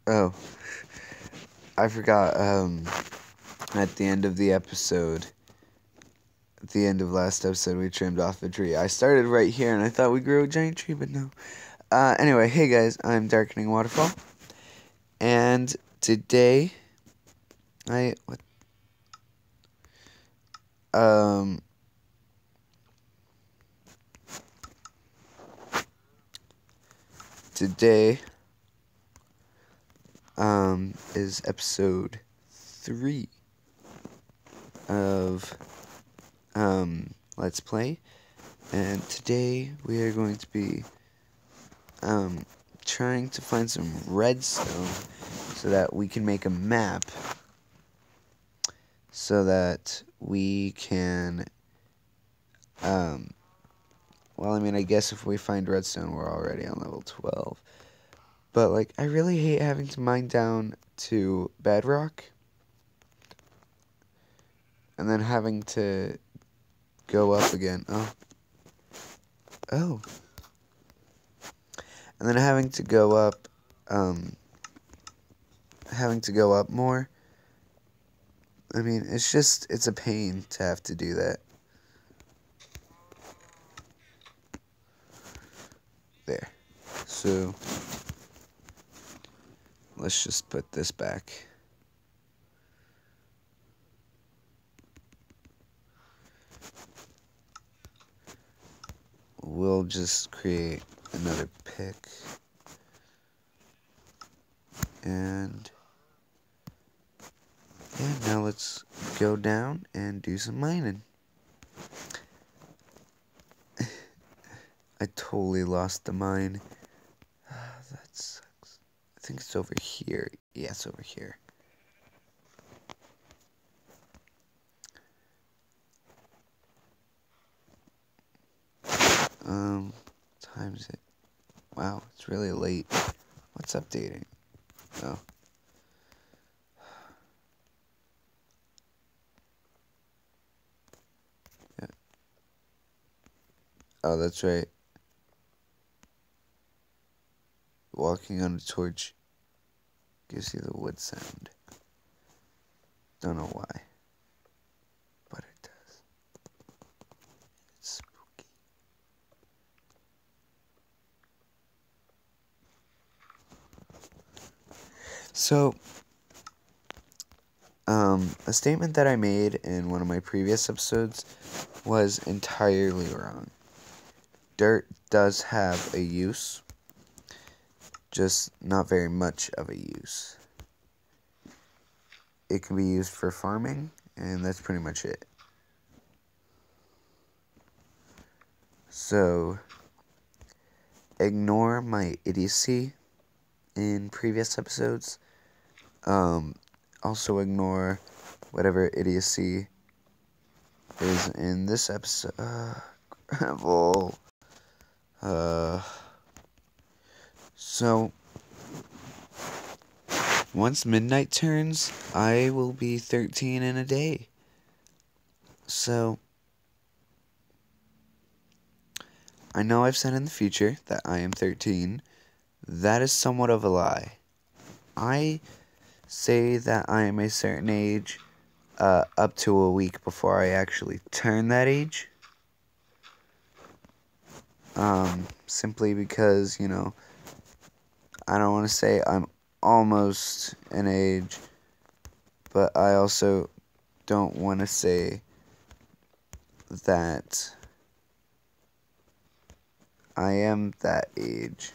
Oh, I forgot, at the end of the episode, at the end of last episode, we trimmed off the tree. I started right here, and I thought we grew a giant tree, but no. Anyway, hey guys, I'm Darkening Waterfall, and today, today, is episode 3 of, Let's Play, and today we are going to be, trying to find some redstone so that we can make a map so that we can, well, I mean, I guess if we find redstone, we're already on level 12. But, like, I really hate having to mine down to bedrock and then having to go up again. Oh. And then having to go up more. I mean, it's a pain to have to do that. There. So, let's just put this back. We'll just create another pick. And yeah, now let's go down and do some mining. I totally lost the mine. That sucks. I think it's over here. Yeah, it's over here. Time is it? Wow, it's really late. What's updating? Oh. Yeah. Oh, that's right. Walking on a torch gives you the wood sound. Don't know why, but it does. It's spooky. So, a statement that I made in one of my previous episodes was entirely wrong. Dirt does have a use, just not very much of a use. It can be used for farming, and that's pretty much it. So, ignore my idiocy in previous episodes. Also ignore whatever idiocy is in this episode. Gravel. So, once midnight turns, I will be 13 in a day. So, I know I've said in the future that I am 13. That is somewhat of a lie. I say that I am a certain age up to a week before I actually turn that age. Simply because, you know, I don't want to say I'm almost an age, but I also don't want to say that I am that age,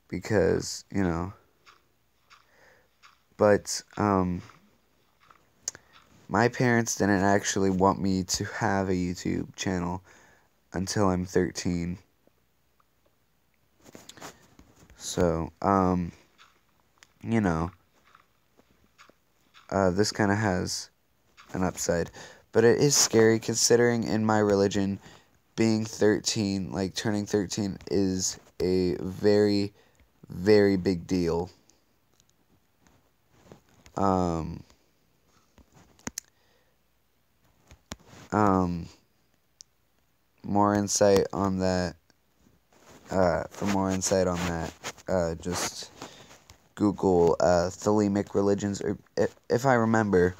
because, you know, but, my parents didn't actually want me to have a YouTube channel until I'm 13. So, you know, this kind of has an upside. But it is scary considering in my religion, being 13, like turning 13, is a very, very big deal. More insight on that For more insight on that, just Google Thelemic religions, or if I remember,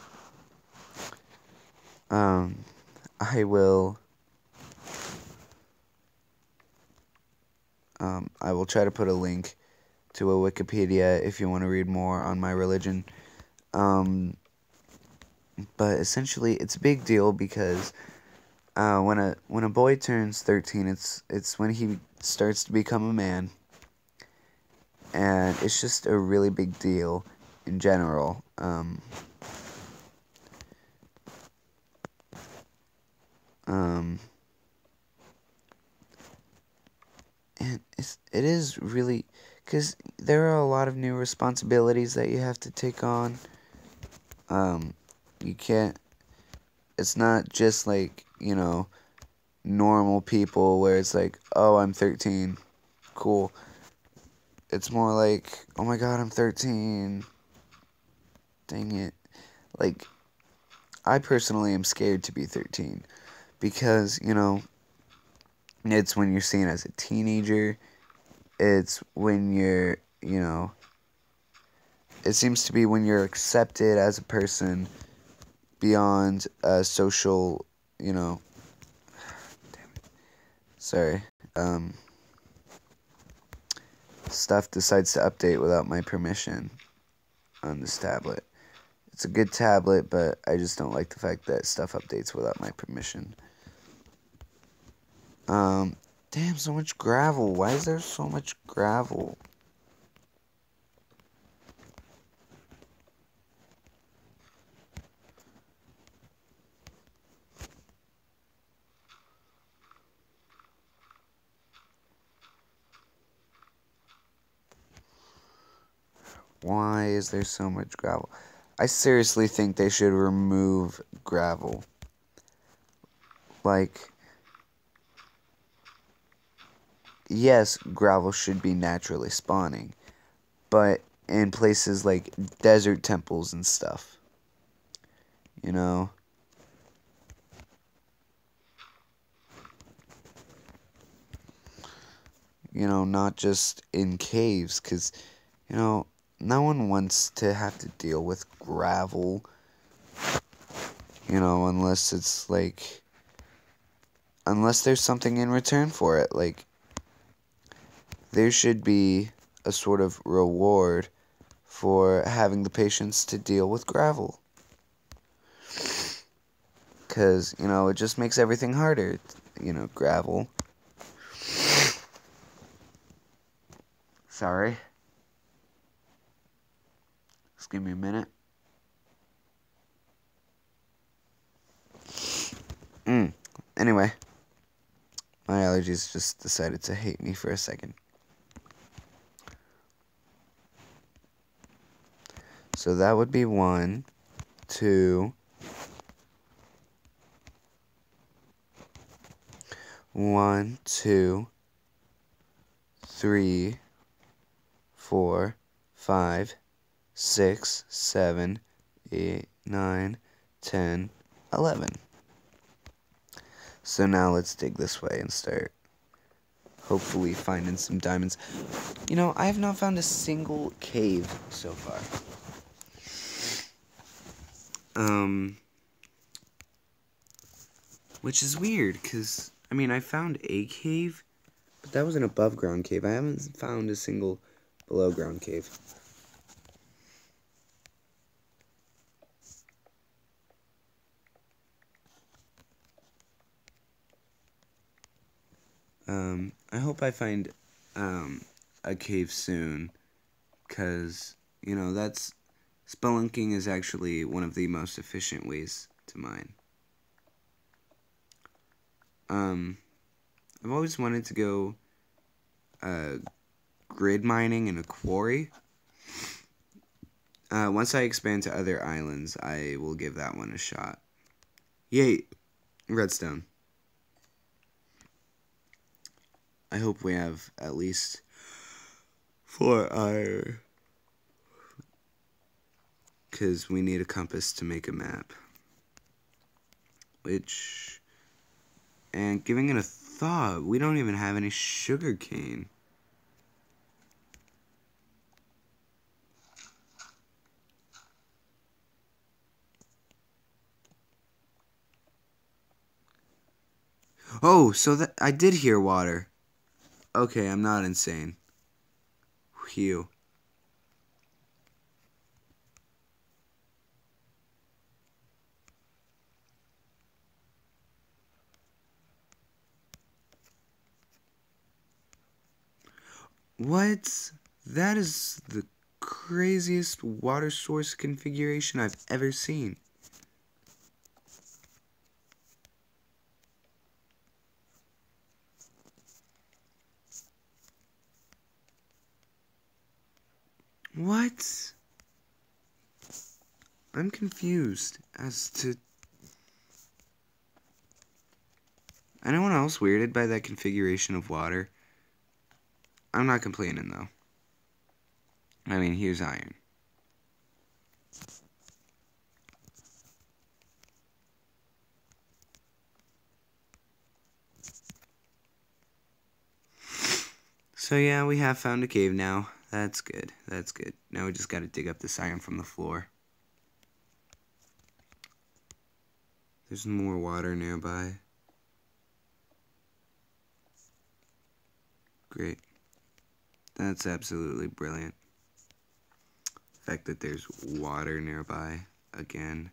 I will try to put a link to a Wikipedia if you want to read more on my religion. But essentially, it's a big deal because when a boy turns 13, it's when he starts to become a man, and it's just a really big deal in general. And it is really, because there are a lot of new responsibilities that you have to take on. You can't, it's not just like, normal people where it's like, oh, I'm 13, cool. It's more like, oh my god, I'm 13, dang it. Like, I personally am scared to be 13 because, it's when you're seen as a teenager. It's when you're, it seems to be when you're accepted as a person beyond social, damn it. Sorry. Stuff decides to update without my permission on this tablet. It's a good tablet, but I just don't like the fact that stuff updates without my permission. Damn, so much gravel. Why is there so much gravel? Why is there so much gravel? I seriously think they should remove gravel. Like, yes, gravel should be naturally spawning, but in places like desert temples and stuff, not just in caves, because, no one wants to have to deal with gravel, unless it's like, unless there's something in return for it. Like, there should be a sort of reward for having the patience to deal with gravel. Because, it just makes everything harder, gravel. Sorry. Just give me a minute. Anyway, my allergies just decided to hate me for a second. So that would be 1, 2, 1, 2, 3, 4, 5, 6, 7, 8, 9, 10, 11. So now let's dig this way and start hopefully finding some diamonds. I have not found a single cave so far. Which is weird, because, I found a cave, but that was an above-ground cave. I haven't found a single below-ground cave. I hope I find, a cave soon, because, spelunking is actually one of the most efficient ways to mine. I've always wanted to go, grid mining in a quarry. Once I expand to other islands, I will give that one a shot. Yay! Redstone. I hope we have at least 4 iron. Because we need a compass to make a map. And giving it a thought. We don't even have any sugar cane. Oh, so that I did hear water. Okay, I'm not insane. Phew. What? That is the craziest water source configuration I've ever seen. What? I'm confused as to... Anyone else weirded by that configuration of water? I'm not complaining, though. I mean, here's iron. So yeah, we have found a cave now. That's good. That's good. Now we just gotta dig up this iron from the floor. There's more water nearby. Great. That's absolutely brilliant. The fact that there's water nearby again.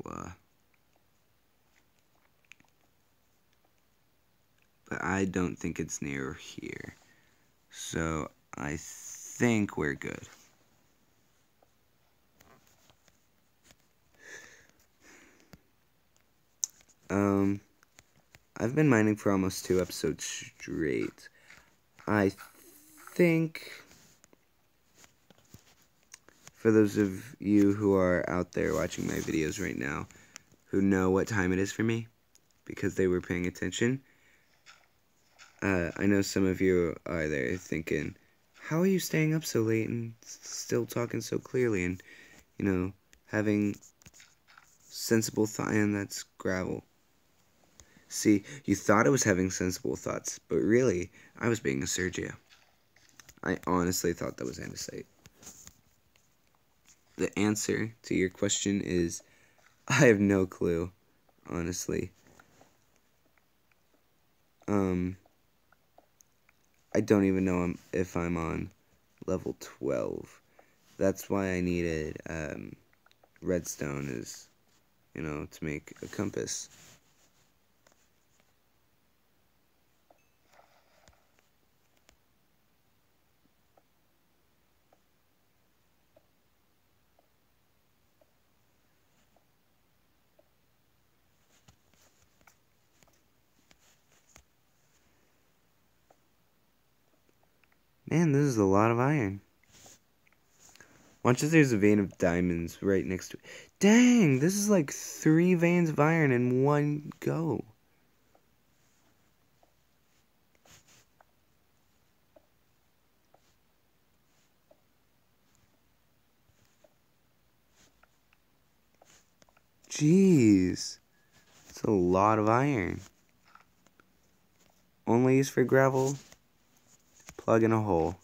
Blah. But I don't think it's near here. So I think we're good. I've been mining for almost 2 episodes straight. I think, for those of you who are out there watching my videos right now, who know what time it is for me, because they were paying attention, I know some of you are there thinking, how are you staying up so late and still talking so clearly and, you know, having sensible thoughts? And that's gravel. See, you thought I was having sensible thoughts, but really, I was being a Sergio. I honestly thought that was andesite. The answer to your question is, I have no clue, honestly. I don't even know if I'm on level 12. That's why I needed redstone, is, you know, to make a compass. Man, this is a lot of iron. Watch if there's a vein of diamonds right next to it. Dang, this is like 3 veins of iron in one go. Jeez. That's a lot of iron. Only used for gravel. Plug in a hole.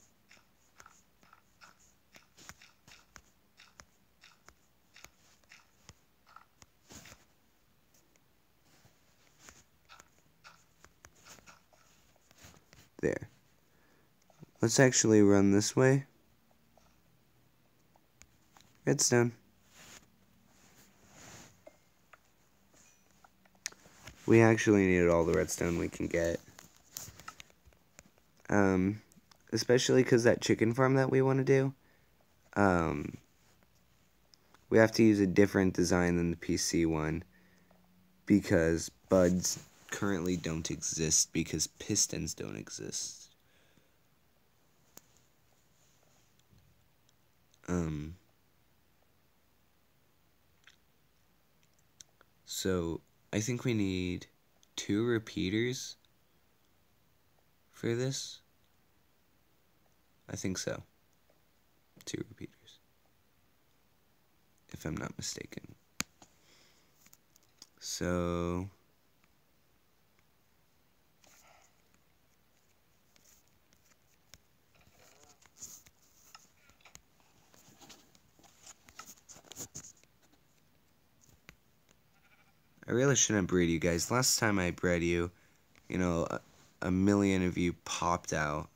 There. Let's actually run this way. Redstone. We actually needed all the redstone we can get. Especially because that chicken farm that we want to do, we have to use a different design than the PC one, because buds currently don't exist because pistons don't exist. So I think we need 2 repeaters for this. I think so. 2 repeaters, if I'm not mistaken. So I really shouldn't breed you guys. Last time I bred you, you know, a million of you popped out.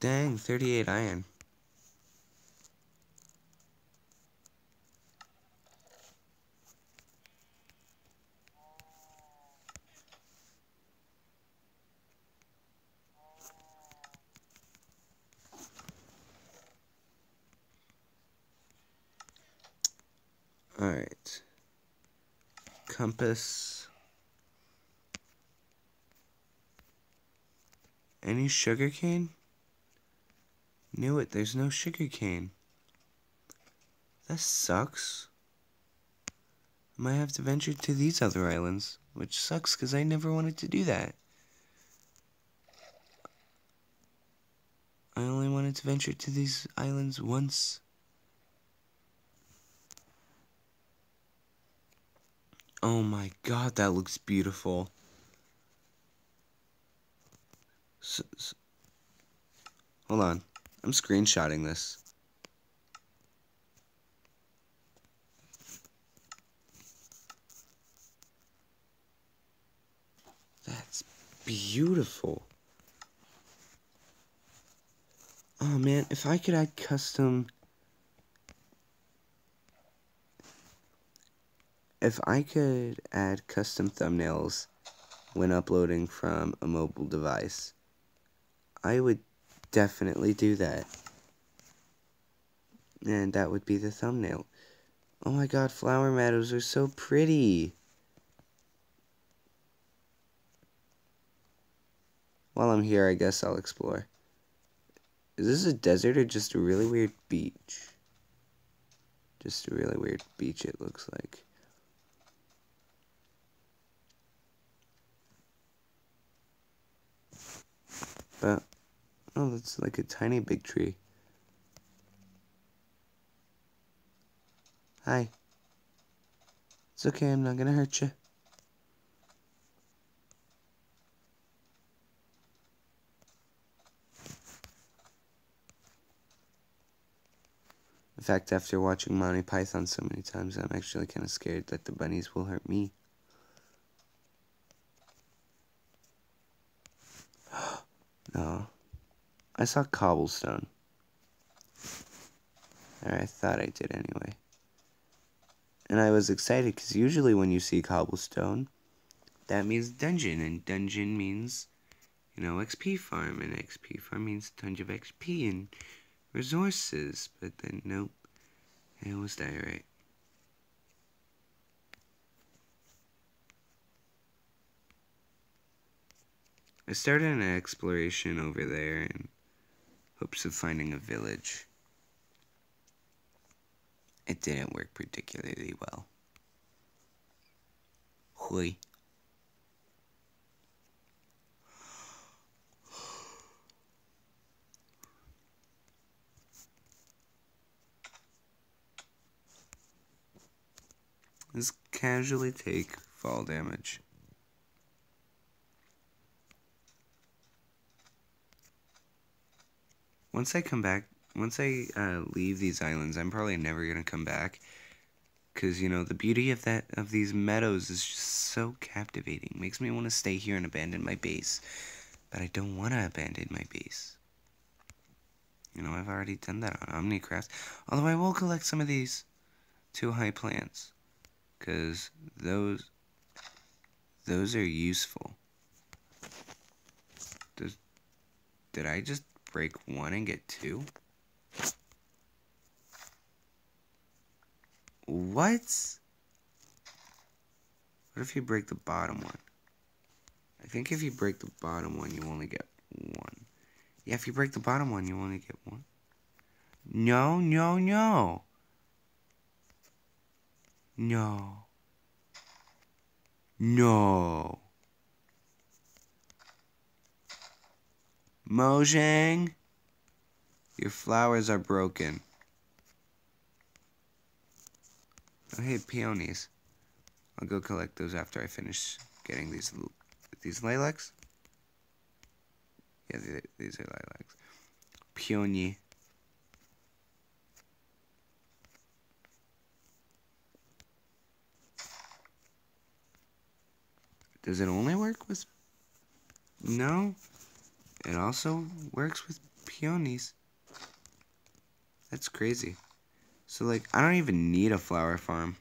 Dang, 38 iron. Alright. Compass. Any sugarcane? Knew it, there's no sugarcane. That sucks. I might have to venture to these other islands, which sucks because I never wanted to do that. I only wanted to venture to these islands once. Oh my god, that looks beautiful. Hold on. I'm screenshotting this. That's beautiful. Oh man, if I could add custom... If I could add custom thumbnails when uploading from a mobile device, I would definitely do that. And that would be the thumbnail. Oh my god, flower meadows are so pretty. While I'm here, I guess I'll explore. Is this a desert or just a really weird beach? Just a really weird beach, it looks like. But, oh, that's like a tiny big tree. Hi. It's okay, I'm not gonna hurt you. In fact, after watching Monty Python so many times, I'm actually kind of scared that the bunnies will hurt me. No. I saw cobblestone. Or I thought I did anyway. And I was excited because usually when you see cobblestone, that means dungeon. And dungeon means, you know, XP farm. And XP farm means tons of XP and resources. But then, nope. It was diorite. I started an exploration over there in hopes of finding a village. It didn't work particularly well. Hui. Just casually take fall damage. Once I leave these islands, I'm probably never gonna come back. Cause you know the beauty of these meadows is just so captivating. Makes me want to stay here and abandon my base, but I don't want to abandon my base. You know, I've already done that on Omnicraft. Although I will collect some of these 2 high plants, cause those are useful. Did I just break 1 and get 2? What? What if you break the bottom one? I think if you break the bottom one, you only get 1. Yeah, if you break the bottom one, you only get 1. No, no, no. No. No. Mojang, your flowers are broken. Oh, hey, peonies. I'll go collect those after I finish getting these lilacs. Yeah, these are lilacs. Peony. Does it only work with... No. It also works with peonies. That's crazy. So, like, I don't even need a flower farm.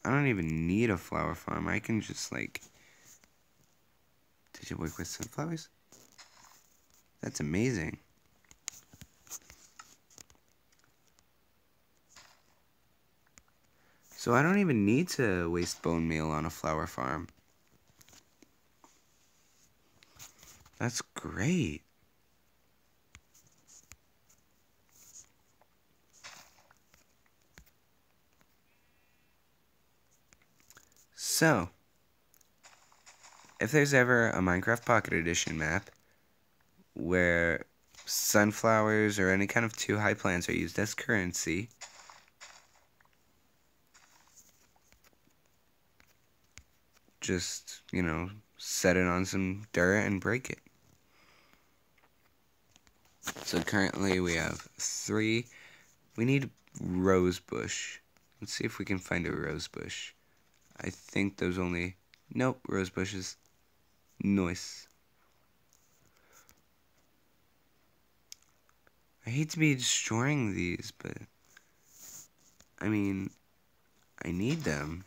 I don't even need a flower farm. I can just, like... Did it work with sunflowers? That's amazing. So I don't even need to waste bone meal on a flower farm. That's great. So, if there's ever a Minecraft Pocket Edition map where sunflowers or any kind of 2 high plants are used as currency, just, you know, set it on some dirt and break it. So currently we have 3. We need rose bush. Let's see if we can find a rose bush. I think those only... Nope, rose bushes. Nice. I hate to be destroying these, but... I mean, I need them.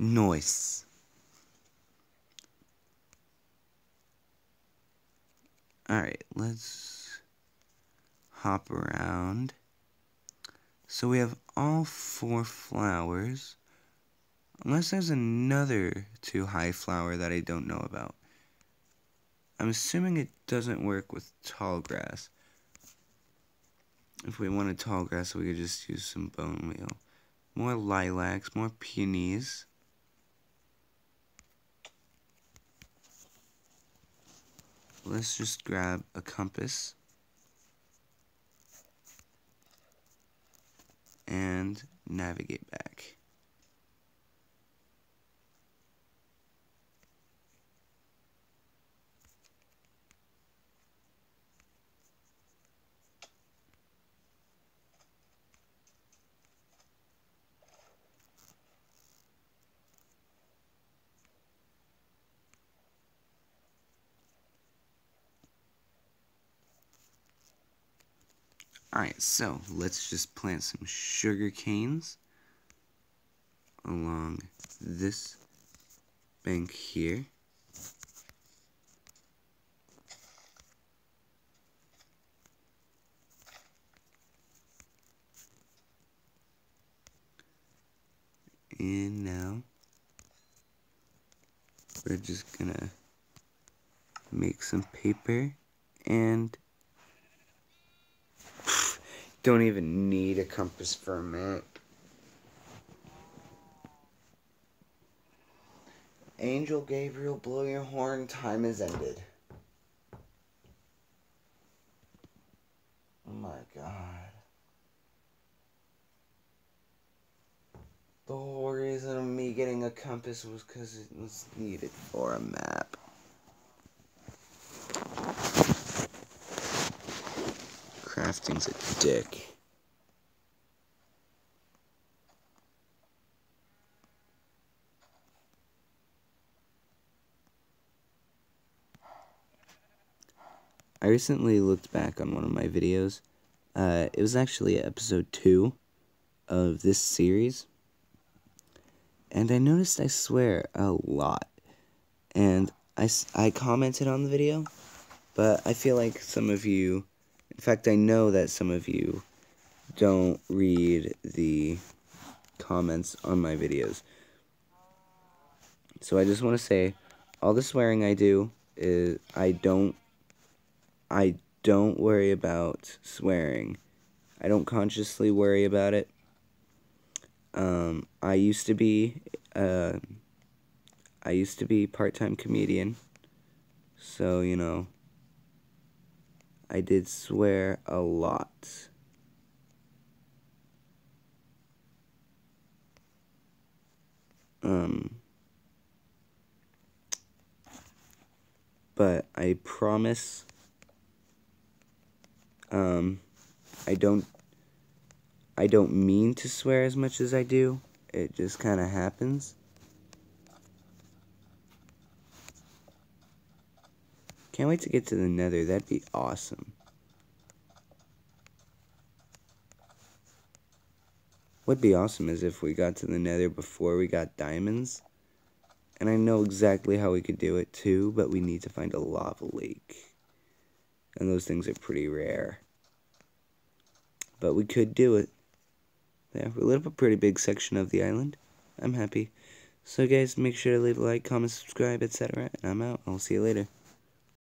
Nice. Alright, let's hop around. So we have all 4 flowers. Unless there's another 2 high flower that I don't know about. I'm assuming it doesn't work with tall grass. If we wanted tall grass, we could just use some bone meal. More lilacs, more peonies. Let's just grab a compass. And navigate back. Alright, so let's just plant some sugar canes along this bank here. And now we're just gonna make some paper and don't even need a compass for a map. Angel Gabriel, blow your horn, time is ended. Oh my god. The whole reason of me getting a compass was because it was needed for a map. Crafting's a dick. I recently looked back on one of my videos. It was actually episode 2 of this series. And I noticed I swear a lot. And I commented on the video, but I feel like some of you, in fact I know that some of you don't read the comments on my videos. So I just want to say, all the swearing I do is, I don't don't worry about swearing. I don't consciously worry about it. I used to be part-time comedian, so you know, I did swear a lot. But I promise, I don't mean to swear as much as I do. It just kind of happens. Can't wait to get to the Nether. That'd be awesome. What'd be awesome is if we got to the Nether before we got diamonds. And I know exactly how we could do it too, but we need to find a lava lake. And those things are pretty rare. But we could do it. Yeah, we lit up a pretty big section of the island. I'm happy. So guys, make sure to leave a like, comment, subscribe, etc. And I'm out. I'll see you later.